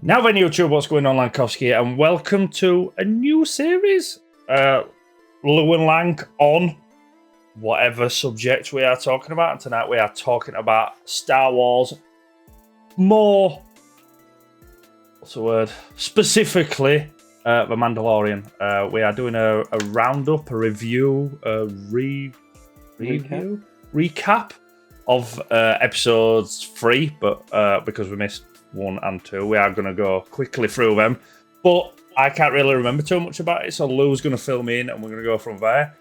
Now then, YouTube, what's going on, Lankowski, and welcome to a new series, Lew and Lank on whatever subject we are talking about. And tonight we are talking about Star Wars, more, what's the word, specifically the Mandalorian. We are doing a roundup, a review, a recap of episodes 3, but because we missed 1 and 2, we are going to go quickly through them, but I can't really remember too much about it, so Lou's going to fill me in and we're going to go from there.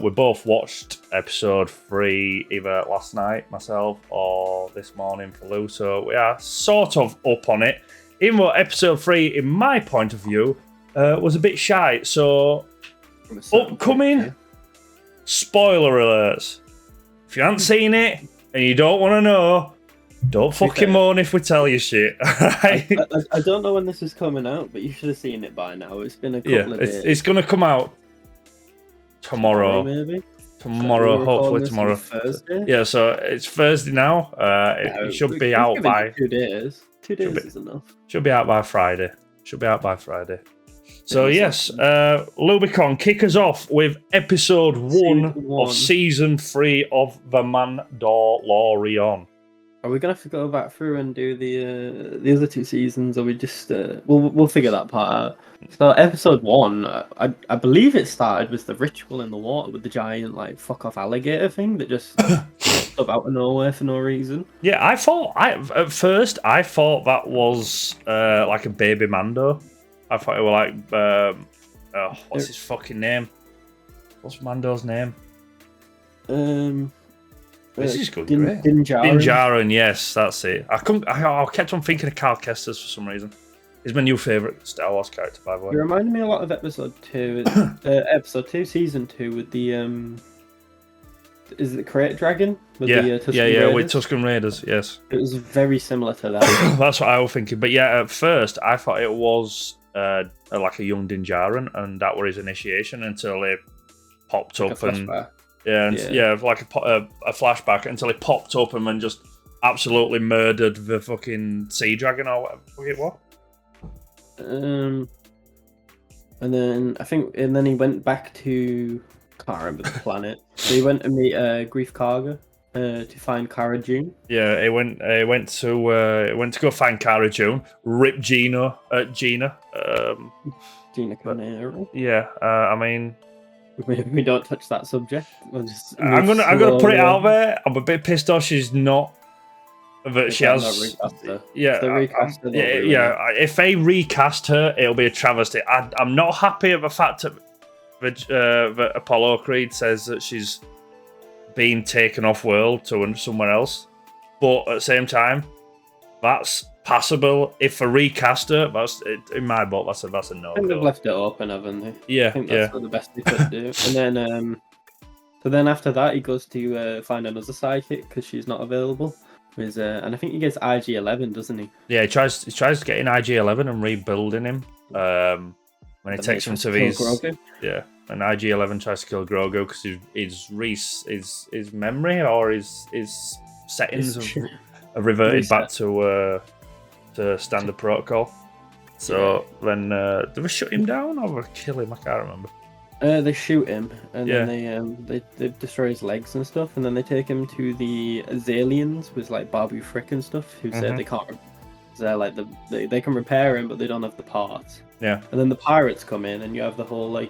We both watched episode 3 either last night, myself, or this morning for Lou, so we are sort of up on it, even though episode 3, in my point of view, was a bit shy. So upcoming spoiler alerts. If you haven't seen it and you don't want to know, don't fucking moan if we tell you shit. Right? I don't know when this is coming out, but you should have seen it by now. It's been a couple of days. It's going to come out tomorrow. Maybe? Tomorrow, hopefully tomorrow. Thursday? Yeah, so it's Thursday now. It should be out by 2 days. 2 days is enough. Should be out by Friday. So yes, Lewbcon, kick us off with episode 1 of season 3 of The Mandalorian. Are we gonna have to go back through and do the other 2 seasons, or we just we'll figure that part out? So episode 1, I believe it started with the ritual in the water with the giant fuck off alligator thing that just popped up out of nowhere for no reason. Yeah, at first I thought that was like a baby Mando. I thought it were like what's his fucking name? What's Mando's name? This is good. Din Djarin, yes, that's it. I kept on thinking of Carl Kestis for some reason. He's my new favourite Star Wars character, by the way. You reminded me a lot of episode 2. Episode 2, season 2, with the is it the Crate Dragon? With the Tusken Raiders? With Tusken Raiders, yes. It was very similar to that. That's what I was thinking. But yeah, at first I thought it was like a young Din Djarin, and that was his initiation until it popped up and. Like a flashback until it popped up and then just absolutely murdered the fucking sea dragon or whatever it was. And then he went back to, can't remember the planet. So he went to meet Grief Karga to find Cara Dune. Yeah, he went to go find Cara Dune, rip Gina. Gina Carneiro. Yeah, I mean. We don't touch that subject. I'm gonna put it out there. I'm a bit pissed off she's not. But she has. If they recast her, it'll be a travesty. I'm not happy at the fact that Apollo Creed says that she's been taken off world to somewhere else. But at the same time, that's passable. If they recast her, that's in my book. That's a no. I think they've left it open, haven't they? Yeah, I think that's the best they could do. And then, so then after that, he goes to find another sidekick because she's not available. And I think he gets IG-11, doesn't he? Yeah, he tries getting IG-11 and rebuilding him. When he takes him to these, Grogu. Yeah, and IG-11 tries to kill Grogu because his memory or his settings have reverted back to standard protocol. So then do they shut him down or kill him? I can't remember. They shoot him, and then they destroy his legs and stuff, and then they take him to the Azalians with Babu Frick and stuff, who said they can't. They're they can repair him, but they don't have the parts. Yeah. And then the pirates come in, and you have the whole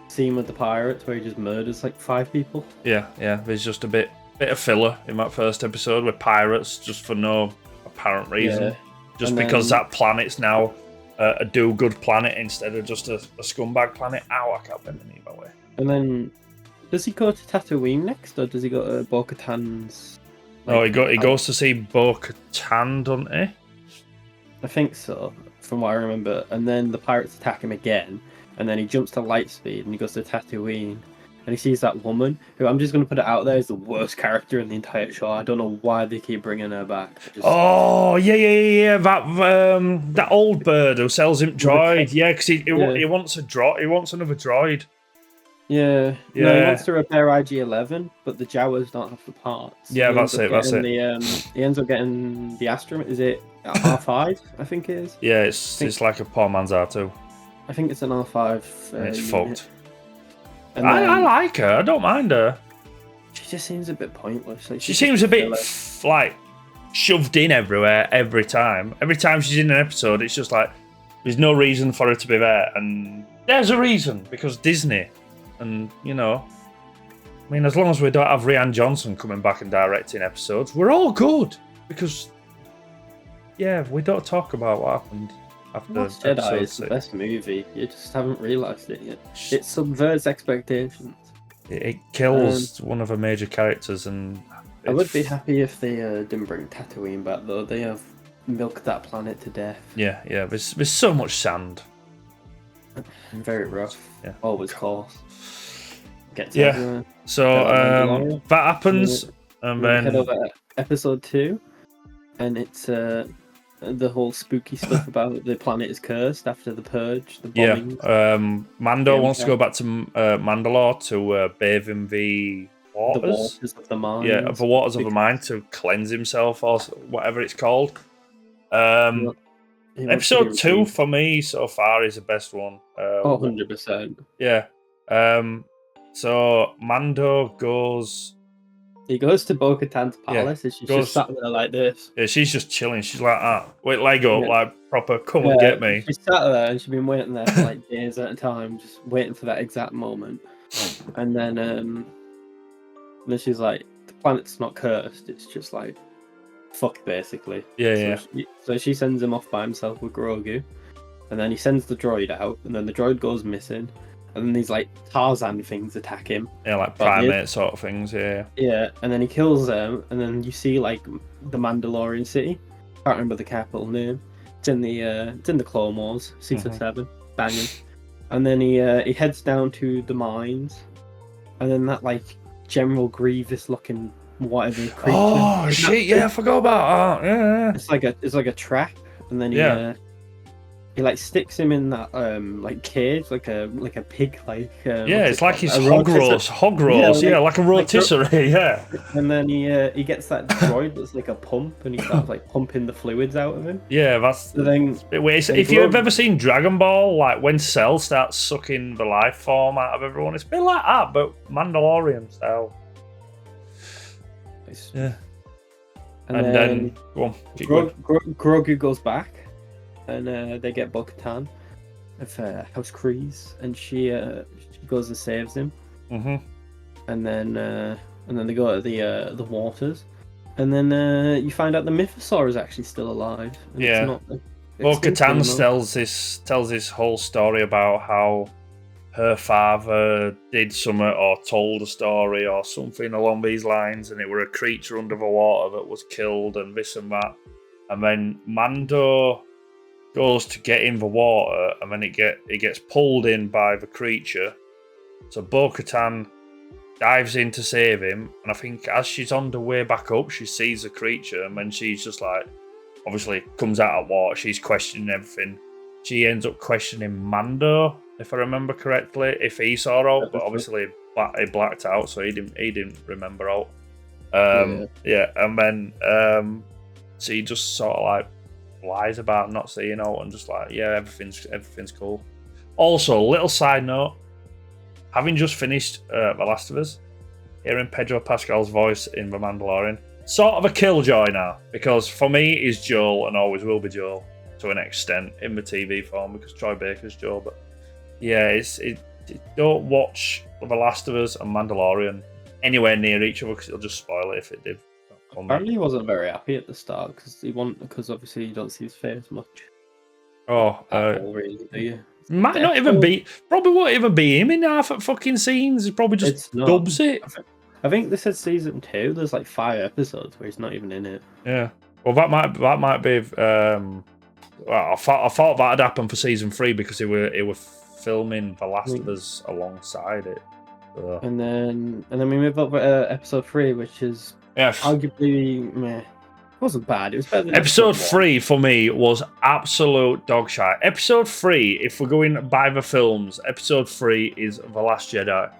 scene with the pirates where he just murders 5 people. Yeah. There's just a bit of filler in that first episode with pirates, just for no apparent reason. Yeah. Just because that planet's now a do-good planet instead of just a scumbag planet. Ow, I can't bend the knee, by the way. And then, does he go to Tatooine next, or does he go to Bo-Katan's? He goes to see Bo-Katan, doesn't he? I think so, from what I remember. And then the pirates attack him again, and then he jumps to light speed, and he goes to Tatooine. And he sees that woman, who I'm just going to put it out there, is the worst character in the entire show. I don't know why they keep bringing her back. That old bird who sells him droid. Yeah, because he wants a droid. He wants another droid. Yeah. No, he wants to repair IG-11, but the Jawas don't have the parts. Yeah, that's it. He ends up getting the astromech. Is it R5, I think it is. Yeah, it's like a poor man's R2. I think it's an R5. And it's unit. fucked. And I then like her. I don't mind her. she just seems a bit pointless. Like, She seems a bit like shoved in everywhere every time. Every time she's in an episode, it's just like there's no reason for her to be there, and there's a reason because Disney, and you know, I mean, as long as we don't have Rian Johnson coming back and directing episodes, we're all good because yeah, we don't talk about what happened after Last Jedi episode is the 6. best movie. You just haven't realised it yet. It subverts expectations. It kills one of the major characters, and I would be happy if they didn't bring Tatooine back, though. They have milked that planet to death. Yeah. There's so much sand. Very rough. Yeah. Always coarse. Gets Yeah. everywhere. So Mandalorian. that happens, and We head then over to episode 2, and it's the whole spooky stuff about the planet is cursed after the purge, the bombings. Mando Yeah, wants to go back to Mandalore to bathe in the waters. The waters of the mind. Yeah, the waters of the mind to cleanse himself or whatever it's called. He wants to Episode be 2 redeemed. for me so far is the best one. 100%. Yeah. So Mando goes. He goes to Bo-Katan's palace, and she's goes- just sat there like this. Yeah, she's just chilling. She's like, wait, leg up, Yeah. like proper. Come and get me. She's sat there, and she's been waiting there for like days at a time, just waiting for that exact moment. And then she's like, the planet's not cursed. It's just like, fuck, basically. Yeah. So she sends him off by himself with Grogu, and then he sends the droid out, and then the droid goes missing, and then these like Tarzan things attack him. Yeah, like primate sort of things. Yeah. Yeah, and then he kills them, and then you see like the Mandalorian city. Can't remember the capital name. It's in the Clone Wars, Season 7, banging. And then he heads down to the mines, and then that like General Grievous looking whatever creature. Oh shit! Yeah, I forgot about that. Yeah. It's like a trap, and then he like sticks him in that like cage, like a pig, like Yeah, it's like his a hog roast. Yeah, like a rotisserie. Yeah. And then he gets that droid that's like a pump, and he starts like pumping the fluids out of him. Yeah, that's. So then, If you've ever seen Dragon Ball, like when Cell starts sucking the life form out of everyone, it's a bit like that, but Mandalorian style. Yeah. And then go on. Grogu goes back, and they get Bo-Katan of House Kryze, and she goes and saves him. Mm-hmm. And then they go to the waters, and then you find out the Mythosaur is actually still alive. And Yeah. it's not, Bo-Katan tells this whole story about how her father did something or told a story or something along these lines, and it were a creature under the water that was killed and this and that. And then Mando goes to get in the water, and then it gets pulled in by the creature. So Bo-Katan dives in to save him, and I think as she's on the way back up, she sees the creature, and then she's just like, obviously comes out of water, she's questioning everything. She ends up questioning Mando, if I remember correctly, if he saw her out, but obviously he blacked out, so he didn't remember out. Yeah, and then she just sort of like lies about not seeing out, and just like, yeah, everything's cool. Also, little side note, having just finished The Last of Us, hearing Pedro Pascal's voice in The Mandalorian, sort of a killjoy now, because for me he's Joel and always will be Joel to an extent in the TV form, because Troy Baker's Joel. But yeah, don't watch The Last of Us and Mandalorian anywhere near each other, because it'll just spoil it if it did. Apparently, he wasn't very happy at the start because obviously you don't see his face much. Really, do you? Might not even be. Probably won't even be him in half at fucking scenes. He probably just dubs it. I think this is season 2. There's like 5 episodes where he's not even in it. Yeah. Well, that might be. Well, I thought that'd happen for season 3 because they were filming The Last of Us alongside it. So. And then we move up to episode 3, which is arguably meh. It wasn't bad. It was better than episode 3 for me was absolute dog shit. Episode 3, if we're going by the films, episode 3 is The Last Jedi.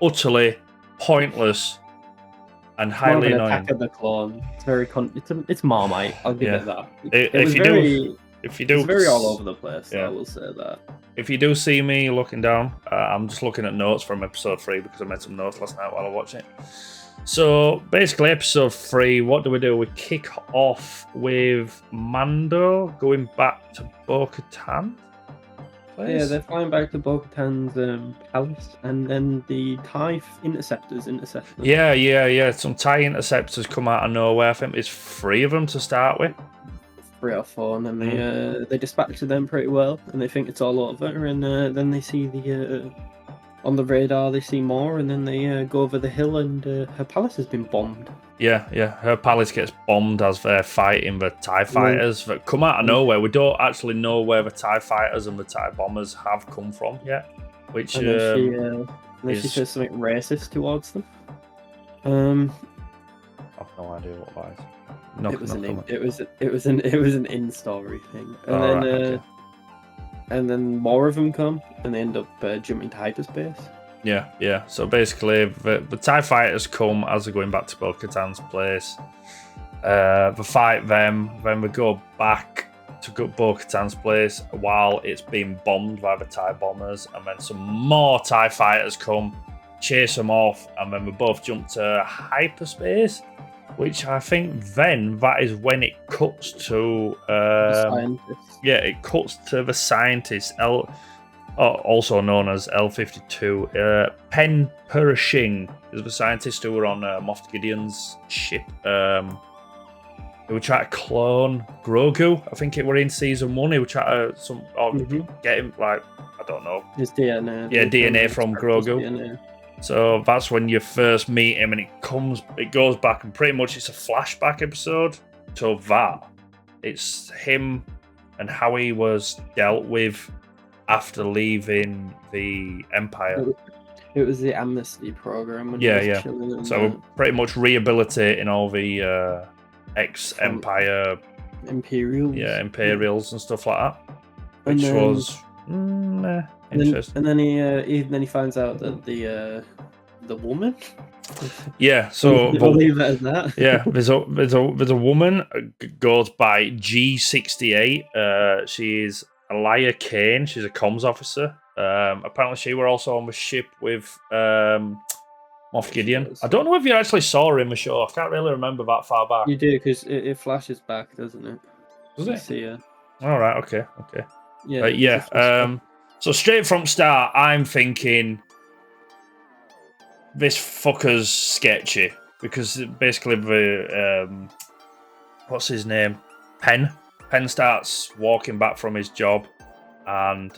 Utterly pointless and It's more of highly an annoying. Attack of the Clone. It's very it's Marmite. I'll give it that. If you do, it's very all over the place. I will say that. If you do see me looking down, I'm just looking at notes from episode 3 because I made some notes last night while I watched it. So basically, episode 3, what do? We kick off with Mando going back to Bo-Katan. Yeah, they're flying back to Bo-Katan's palace, and then the TIE interceptors intercept them. Yeah. Some TIE interceptors come out of nowhere. I think it's 3 of them to start with. 3 or 4, and then they dispatch them pretty well, and they think it's all over, and then they see the on the radar they see more, and then they go over the hill, and her palace has been bombed. Yeah, her palace gets bombed as they're fighting the TIE fighters that come out of nowhere. We don't actually know where the TIE fighters and the TIE bombers have come from yet, which and then she says something racist towards them. I have no idea what that is. It was an in-story thing, and and then more of them come, and they end up jumping to hyperspace. Yeah. So basically, the TIE fighters come as they're going back to Bo-Katan's place. They fight them, then we go back to Bo-Katan's place while it's being bombed by the TIE bombers, and then some more TIE fighters come, chase them off, and then we both jump to hyperspace. Which I think then that is when it cuts to it cuts to the scientist also known as L-52. Pen Pershing is the scientist who were on Moff Gideon's ship. He would try to clone Grogu. I think it were in season 1. He would try to get him, like, I don't know, his DNA. Yeah, DNA from Grogu. DNA. So that's when you first meet him, and it goes back, and pretty much it's a flashback episode to that. It's him and how he was dealt with after leaving the Empire. It was the amnesty program. When yeah. So pretty much rehabilitating all the ex-Empire Imperials. Yeah, Imperials and stuff like that. Which was interesting. And then he finds out that the woman. Yeah, so we'll leave it as that. Yeah, there's a woman goes by G68. She's Elia Kane. She's a comms officer. Apparently, she were also on the ship with Moff Gideon. I don't know if you actually saw her in the show. I can't really remember that far back. You do, because it flashes back, doesn't it? Does it? See her. All right. Okay. Yeah. So straight from start, I'm thinking this fucker's sketchy because basically the what's his name? Penn starts walking back from his job, and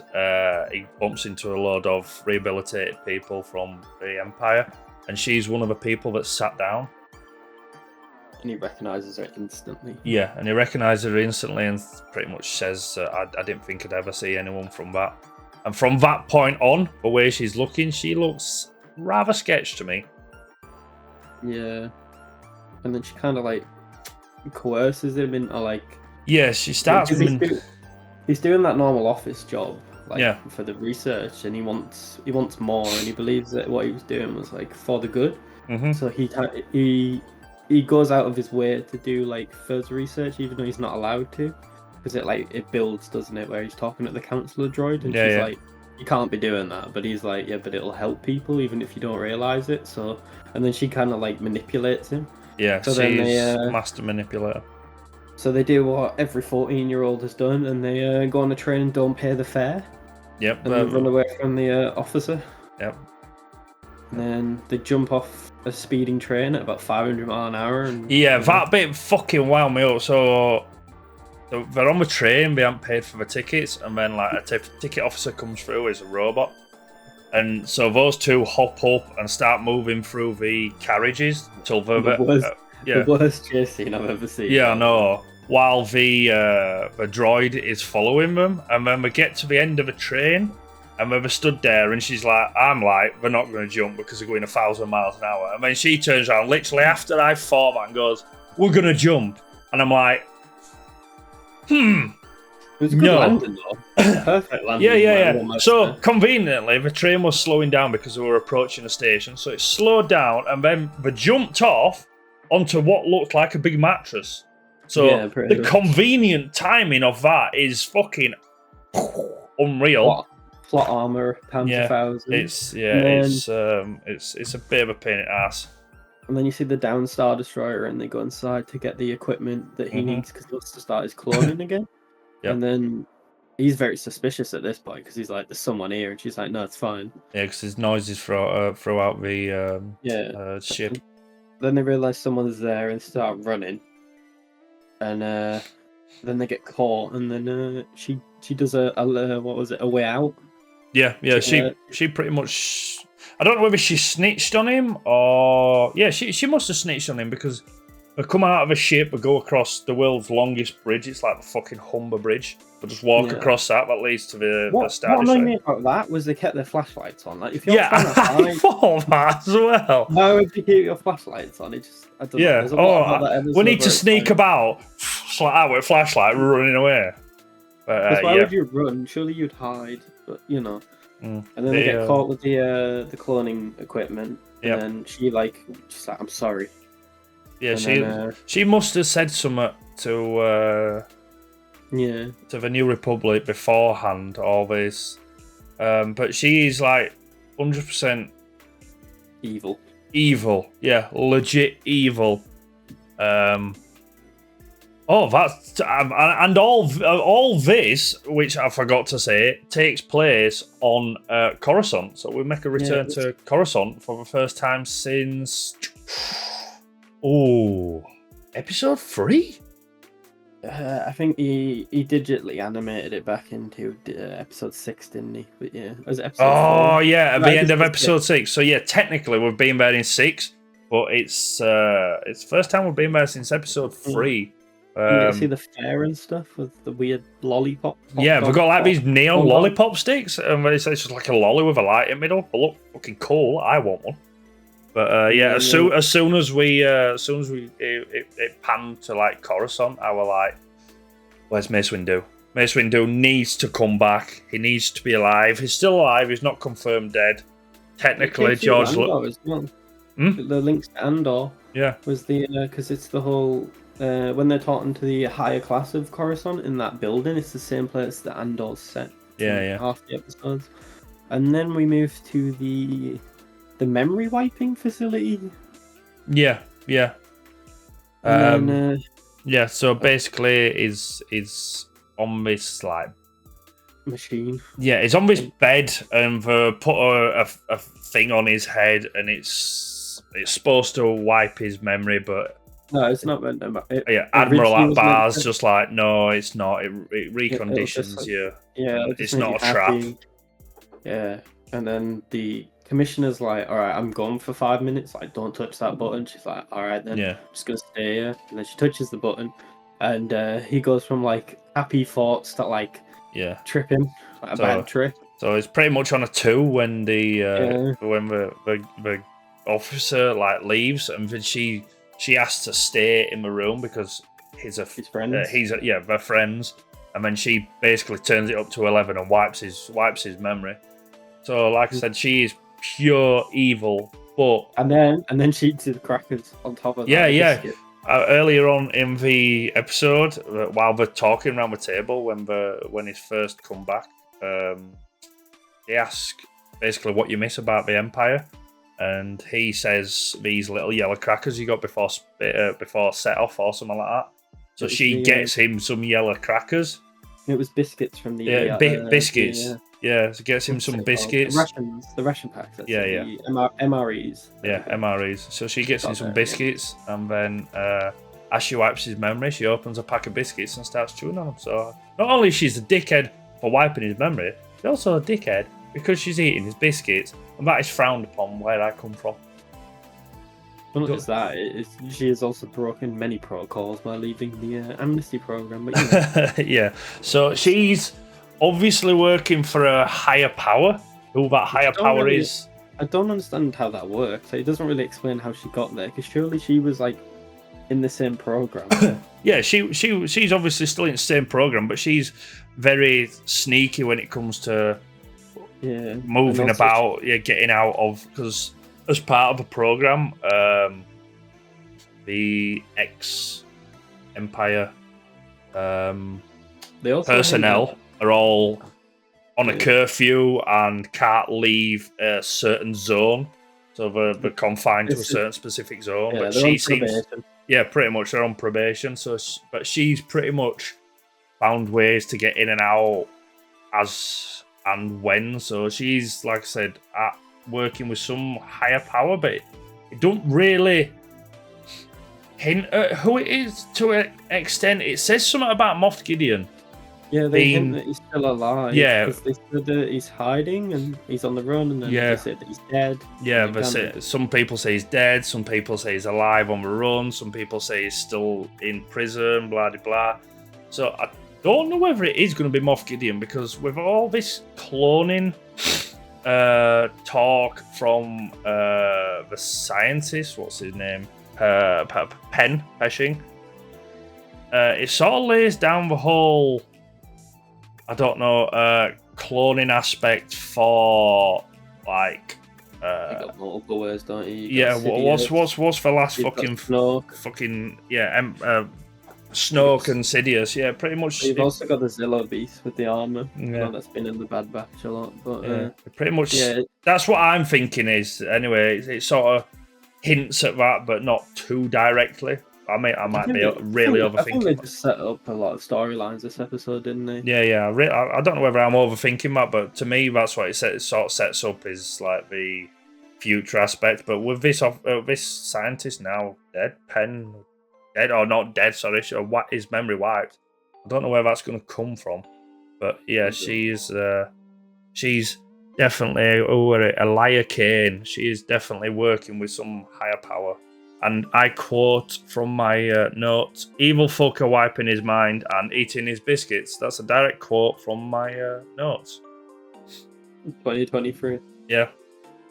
he bumps into a load of rehabilitated people from the Empire, and she's one of the people that sat down. And he recognises her instantly. Yeah, and he recognises her instantly and pretty much says, I didn't think I'd ever see anyone from that. And from that point on, the way she's looking, she looks rather sketch to me. Yeah. And then she kind of like coerces him into like... Yeah, she starts... He's doing that normal office job, for the research, and he wants more, and he believes that what he was doing was like for the good. Mm-hmm. So he goes out of his way to do like further research, even though he's not allowed to, because it builds, doesn't it? Where he's talking to the counselor droid, and she's like, "You can't be doing that," but he's like, "Yeah, but it'll help people, even if you don't realize it." So, and then she kind of like manipulates him. Yeah, so she's master manipulator. So they do what every 14-year-old has done, and they go on a train and don't pay the fare. Yep. And they run away from the officer. Yep. And then they jump off a speeding train at about 500 miles an hour. And, that bit fucking wound me up. So they're on the train, they haven't paid for the tickets, and then like a ticket officer comes through as a robot. And so those two hop up and start moving through the carriages until the worst chase scene I've ever seen. Yeah, I know. While the droid is following them, and then we get to the end of the train, and we were stood there, and she's like, I'm like, we're not going to jump because we're going 1,000 miles an hour. And then she turns around, literally after I thought that, and goes, we're going to jump. And I'm like, It was a good landing, though. Perfect landing. Yeah. So, conveniently, the train was slowing down because we were approaching a station. So it slowed down, and then they jumped off, onto what looked like a big mattress. So Yeah, pretty the much. convenient timing of that is fucking unreal. Plot armor times 1,000. It's it's a bit of a pain in the ass. And then you see the Down Star Destroyer, and they go inside to get the equipment that he needs because he wants to start his cloning again. Yep. And then he's very suspicious at this point because he's like, "There's someone here," and she's like, "No, it's fine." Yeah, because there's noises throughout the ship. Then they realize someone's there and start running, and then they get caught, and then she does a what was it, a way out? Yeah. She pretty much. I don't know whether she snitched on him or she must have snitched on him because they come out of a ship, they go across the world's longest bridge. It's like the fucking Humber Bridge. They just walk across that leads to the Star What Destroyer. annoyed me about that was they kept their flashlights on. Like if you're I thought that as well. why would you keep your flashlights on? It just I don't know. There's a lot about that episode we need to where it's sneak like, about out with a flashlight, running away. But why would you run? Surely you'd hide. But you know. And then they get caught with the cloning equipment. And then she's like, I'm sorry. Yeah, and she must have said something to the New Republic beforehand, all this. But she's like 100% evil. Yeah, legit evil. That's and all this, which I forgot to say, takes place on Coruscant. So we make a return to Coruscant for the first time since episode 3. I think he digitally animated it back into episode 6, didn't he? But yeah, was it episode 4? Yeah, at the end of episode 6. So yeah, technically we've been there in 6, but it's the first time we've been there since episode 3. You see the fair and stuff with the weird lollipop. Yeah, they've got like these neon lollipop sticks, and it's just like a lolly with a light in the middle. They look fucking cool. I want one. But as soon as it panned to like Coruscant, I was like, "Where's Mace Windu? Mace Windu needs to come back. He needs to be alive. He's still alive. He's not confirmed dead. Technically, George. The links to Andor. Yeah, was the because it's the whole. When they're talking to the higher class of Coruscant in that building, it's the same place that Andor's set. Half the episodes, and then we move to the memory wiping facility. Yeah. And then, So basically, is on this like machine. Yeah, he's on this bed, and they put a thing on his head, and it's supposed to wipe his memory, but. No, it's not meant to. Admiral Akbar's just like, no, it's not. It reconditions you. Yeah, it's not a trap. Yeah, and then the commissioner's like, all right, I'm gone for 5 minutes. Like, don't touch that button. She's like, all right, then. I'm just gonna stay here. And then she touches the button, and he goes from like happy thoughts to like tripping, like a bad trip. So it's pretty much on a 2 when the officer like leaves, and then she has to stay in the room because his friends. They're friends, and then she basically turns it up to 11 and wipes his memory. So, like I said, she is pure evil. But and then she eats the crackers on top of that. Earlier on in the episode, while they're talking around the table, when he's first come back, they ask basically what you miss about the Empire. And he says these little yellow crackers you got before set off or something like that. So she gets him some yellow crackers. It was biscuits from the biscuits. So gets him some biscuits. The ration packs. The MREs. Yeah, MREs. So she gets him some biscuits, and then as she wipes his memory, she opens a pack of biscuits and starts chewing on them. So not only she's a dickhead for wiping his memory, she's also a dickhead because she's eating his biscuits. And that is frowned upon where I come from. Well, not just that, she has also broken many protocols by leaving the amnesty program. But, so she's obviously working for a higher power. Who that higher power is? I don't understand how that works. It doesn't really explain how she got there, because surely she was like in the same program. She's obviously still in the same program, but she's very sneaky when it comes to moving about, getting out of, because as part of the program, the ex-Empire They also personnel are all on a Yeah. curfew and can't leave a certain zone. So they're confined to a certain specific zone. Yeah, But they're she on seems, probation. yeah, pretty much they're on probation. So, but she's pretty much found ways to get in and out as and when. So she's, like I said, working with some higher power, but it don't really hint at who it is to an extent. It says something about Moff Gideon. Yeah, they hint that he's still alive. Yeah. Because they said that he's hiding and he's on the run, and then Yeah. they said that he's dead. Yeah, but some people say he's dead, some people say he's alive on the run, some people say he's still in prison, blah, blah, blah. So I don't know whether it is going to be Moff Gideon, because with all this cloning talk from the scientist, what's his name? Peshing. It sort of lays down the whole, I don't know, cloning aspect for like. You got multiple words, don't you? Yeah, what's the last fucking Snoke and Sidious? Yeah, pretty much. You've also got the Zillow beast with the armor. Yeah. I know that's been in the Bad Batch a lot, but pretty much. yeah. That's what I'm thinking is anyway. It sort of hints at that, but not too directly. I might be really overthinking. I think they just set up a lot of storylines this episode, didn't they? Yeah. I don't know whether I'm overthinking that, but to me, that's what it sort of sets up is like the future aspect. But with this scientist now dead, dead or not dead, sorry, his memory wiped. I don't know where that's going to come from, but yeah, she's definitely Elia Kane. She is definitely working with some higher power. And I quote from my notes, evil fucker wiping his mind and eating his biscuits. That's a direct quote from my notes. 2023. Yeah.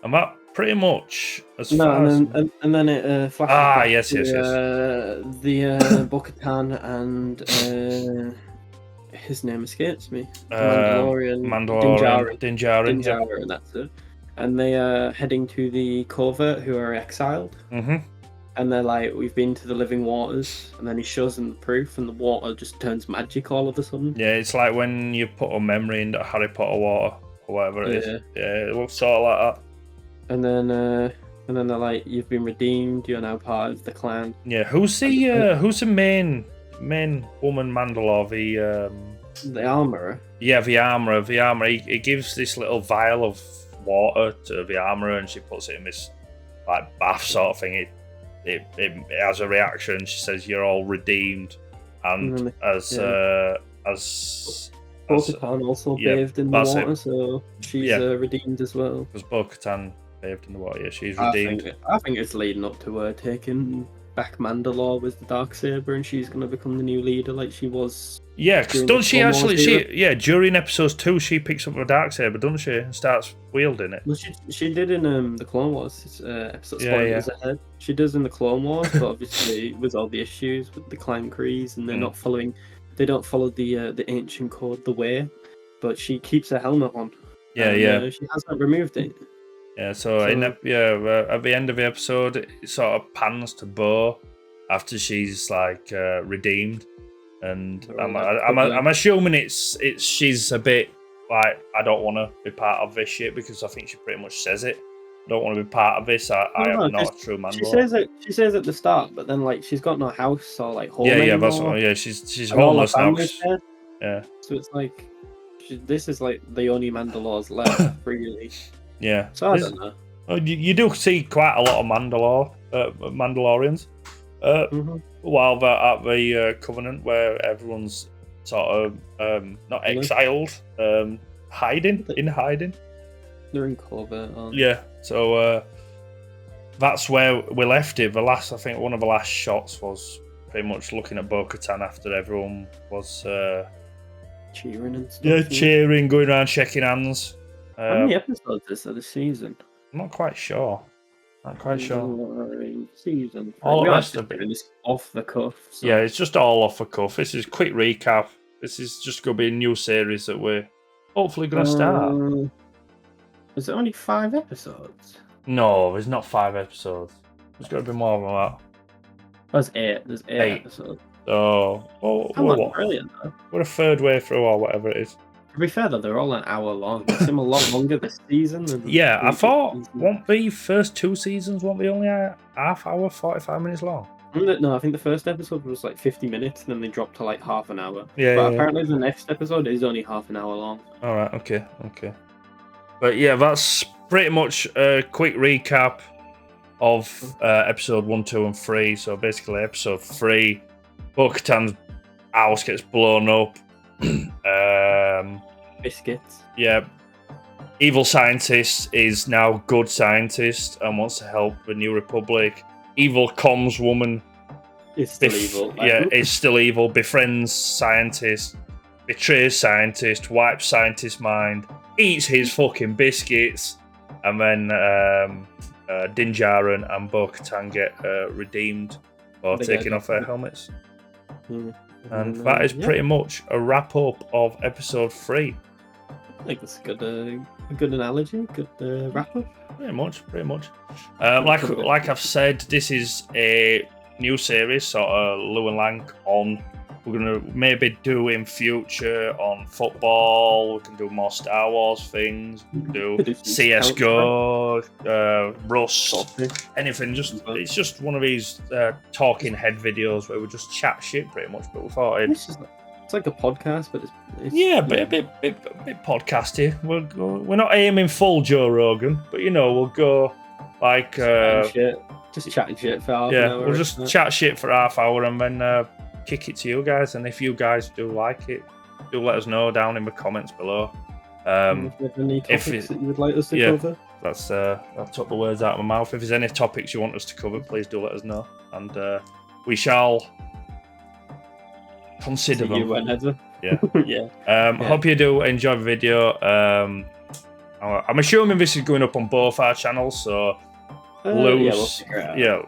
And that pretty much as No, far and then it flashes yes. the Bo-Katan and his name escapes me. Mandalorian. Din Djarin, yeah. That's it. And they are heading to the covert who are exiled. Mm-hmm. And they're like, we've been to the living waters, and then he shows them the proof, and the water just turns magic all of a sudden. Yeah, it's like when you put a memory into Harry Potter water or whatever it is. Yeah, it looks sort of like that. And then they're like, you've been redeemed. You're now part of the clan. Yeah, who's the main woman Mandalore? The armorer. Yeah, the armorer. He gives this little vial of water to the armorer, and she puts it in this like bath sort of thing. It has a reaction. She says, "You're all redeemed," and as Bo-Katan also bathed in the water, so she's redeemed as well. Because Bo-Katan bathed in the water, yeah, she's redeemed. I think it's leading up to her taking back Mandalore with the Darksaber, and she's going to become the new leader, like she was. Yeah, because don't she actually? During episodes 2, she picks up a Darksaber, doesn't she, and starts wielding it. Well, she did in the Clone Wars episode spoilers ahead. She does in the Clone Wars, but obviously with all the issues with the clan creeds, and they're not following. They don't follow the ancient code, the way, but she keeps her helmet on. And, she hasn't removed it. Yeah, so at the end of the episode, it sort of pans to Bo after she's like redeemed. And I'm assuming it's she's a bit like, I don't want to be part of this shit, because I think she pretty much says it. I don't want to be part of this. I am not a true Mandalorian. She says at the start, but then like she's got no house or like home. She's homeless now. Yeah. So it's like this is like the only Mandalores left, really. Yeah. So I don't know. You do see quite a lot of Mandalorians. While they're at the Covenant, where everyone's sort of not exiled, hiding. They're in covert, aren't they? Yeah, so that's where we left it. I think one of the last shots was pretty much looking at Bo-Katan after everyone was cheering and stuff. Yeah, cheering, going around shaking hands. How many episodes is there this season? I'm not quite sure. Season. All the rest of it is off the cuff. So. Yeah, it's just all off the cuff. This is a quick recap. This is just going to be a new series that we're hopefully going to start. Is it only 5 episodes? No, there's not 5 episodes. There's got to be more than that. There's 8. There's 8 8. episodes. So, Come on, brilliant though. we're a third way through or whatever it is. To be fair though, they're all an hour long. They seem a lot longer this season than Yeah, I previous thought seasons. won't the first 2 seasons won't be only a half hour, 45 minutes long. No, I think the first episode was like 50 minutes, and then they dropped to like half an hour. Yeah, But yeah. apparently the next episode is only half an hour long. All right, okay. But yeah, that's pretty much a quick recap of episode 1, 2, and 3. So basically, episode 3, Bo-Katan's house gets blown up. Biscuits. Yeah, evil scientist is now good scientist and wants to help the New Republic. Evil comms woman It's still evil. yeah, is still evil. Befriends scientist, betrays scientist, wipes scientist's mind, eats his fucking biscuits, and then Din Djarin and Bo-Katan get redeemed for taking off their helmets. And that is pretty much a wrap up of episode 3. I think that's a good analogy, good wrap up. Pretty much. Like I've said, this is a new series, sort of Lew and Lank on. We're gonna maybe do in future on football. We can do more Star Wars things. We can do CS:GO, Rust, anything. It's just one of these talking head videos where we just chat shit pretty much. But we thought it's like a podcast, but it's a bit podcasty. We're not aiming full Joe Rogan, but we'll go like just chatting shit for half an hour. We'll just chat shit for half hour and then kick it to you guys. And if you guys do like it, do let us know down in the comments below. If you have any topics that you would like us to cover, I took the words out of my mouth. If there's any topics you want us to cover, please do let us know, and we shall consider them. Whenever. Yeah. Hope you do enjoy the video. I'm assuming this is going up on both our channels, so Lew's,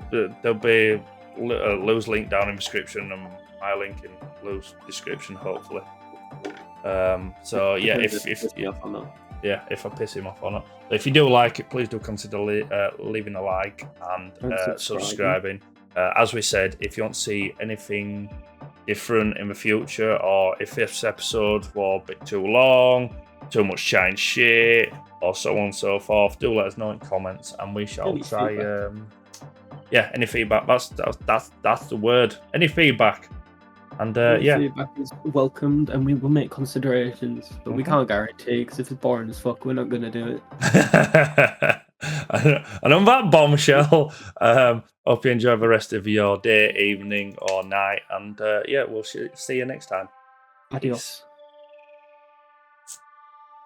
there'll be Lew's link down in the description and my link in Lew's description, hopefully. So yeah, if I piss him off or not. But if you do like it, please do consider leaving a like and subscribing. As we said, if you want to see anything different in the future, or if this episode was a bit too long, too much chatting shit, or so on and so forth, do let us know in comments, and we shall try. Any feedback. That's the word. Any feedback, and feedback is welcomed, and we will make considerations, but we can't guarantee, because if it's boring as fuck, we're not gonna do it. And on that bombshell, hope you enjoy the rest of your day, evening, or night, and we'll see you next time. Adios.